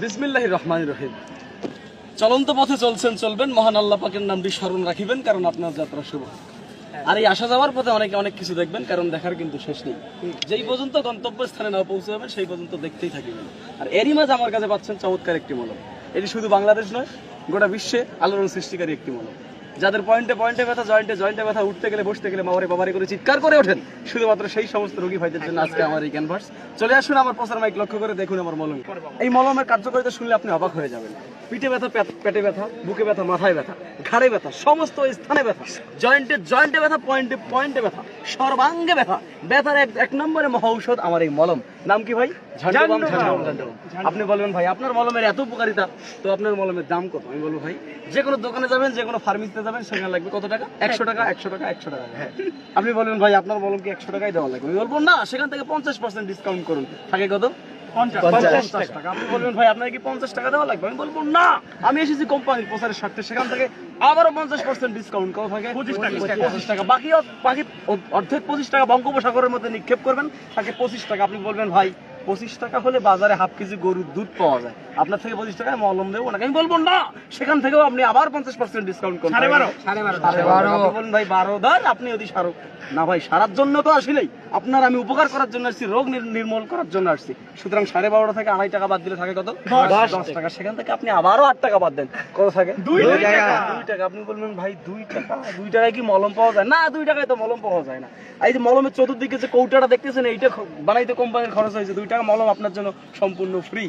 বিসমিল্লাহির রহমানির রহিম। চলন্ত পথে চলছেন, চলবেন, মহান আল্লাহ পাকের নামটি স্মরণ রাখিবেন, কারণ আপনার যাত্রা শুভ। আর এই আসা যাওয়ার পথে অনেকে অনেক কিছু দেখবেন, কারণ দেখার কিন্তু শেষ নেই। যেই পর্যন্ত গন্তব্যস্থানে না পৌঁছাবেন সেই পর্যন্ত দেখতেই থাকবেন। আর এরই মাঝে আমার কাছে পাচ্ছেন চমৎকার একটি মলম। এটি শুধু বাংলাদেশ নয়, গোটা বিশ্বে আলোড়ন সৃষ্টিকারী একটি মলম। যাদের পয়েন্টে পয়েন্টে ব্যথা, জয়েন্টে ব্যথা, উঠতে গেলে বসতে গেলে বাবারে করে চিৎকার করে ওঠেন, শুধুমাত্র সেই সমস্ত রোগী ভাইদের জন্য আজকে আমার এই ক্যানভাস। চলে আসুন আমার প্রচার মাইক লক্ষ্য করে দেখুন আমার মলম। এই মলমের কার্যকারিতা শুনলে আপনি অবাক হয়ে যাবেন। পিঠে ব্যথা, পেটে ব্যথা, বুকে ব্যথা, মাথায় ব্যথা, ঘাড়ে ব্যথা, সমস্ত স্থানে ব্যথা, জয়েন্টে ব্যথা, পয়েন্টে ব্যথা, সর্বাঙ্গে ব্যথা, ব্যথার এক নম্বরে মহা ঔষধ আমার এই মলম। নাম কি ভাই? ঝান্ডুবাম। আপনি বলবেন ভাই আপনার মলমের এত উপকারিতা, তো আপনার মলমের দাম কত? আমি বলবো ভাই, যে কোনো দোকানে যাবেন, যে কোনো ফার্মেসিতে যাবেন, সেখানে লাগবে কত টাকা? 100 টাকা, 100 টাকা, 100 টাকা। হ্যাঁ, আপনি বলবেন ভাই আপনার মলম কি 100 টাকাই দেওয়া লাগবে? আমি বলবো না, সেখান থেকে 50% ডিসকাউন্ট করুন। থাকে কত? 50 টাকা। আপনি বলবেন ভাই আপনার কি 50 টাকা দেওয়া লাগবে? আমি বলবো না, আমি এসেছি কোম্পানির প্রচারের স্বার্থে, সেখান থেকে আবারও 50% ডিসকাউন্ট কত থাকে? 25 টাকা। বাকি অর্ধেক 25 টাকা বঙ্গোপসাগরের মধ্যে নিক্ষেপ করবেন, থাকে 25 টাকা। আপনি বলবেন ভাই 25 টাকা হলে বাজারে হাফ কেজি গরুর দুধ পাওয়া যায়, আপনার থেকে 25 টাকায় মলম দেবো না। আমি বলবো না, সেখান থেকেও আপনি আবার 50% ডিসকাউন্ট করুন। 12.5 আপনি বলুন ভাই 12 দেন, আপনি যদি সারো না ভাই, সারার জন্য তো আসলেই আপনার আমি উপকার করার জন্য আসছি, রোগ নির্মূল করার জন্য আসছি। সুতরাং 12.5 থেকে 2.5 টাকা বাদ দিলে থাকে কত? 10 টাকা। সেখান থেকে আপনি আবারও 8 টাকা বাদ দেন, কত থাকে? 2 টাকা। আপনি বলবেন ভাই 2 টাকা, 2 টাকায় কি মলম পাওয়া যায়? না, 2 টাকায় তো মলম পাওয়া যায় না। এই যে মলমের চতুর্দিকে যে কৌটাটা দেখতেছেন, এইটা বানাইতে কোম্পানির খরচ হয়েছে 2 টাকা। মলম আপনার জন্য সম্পূর্ণ ফ্রি।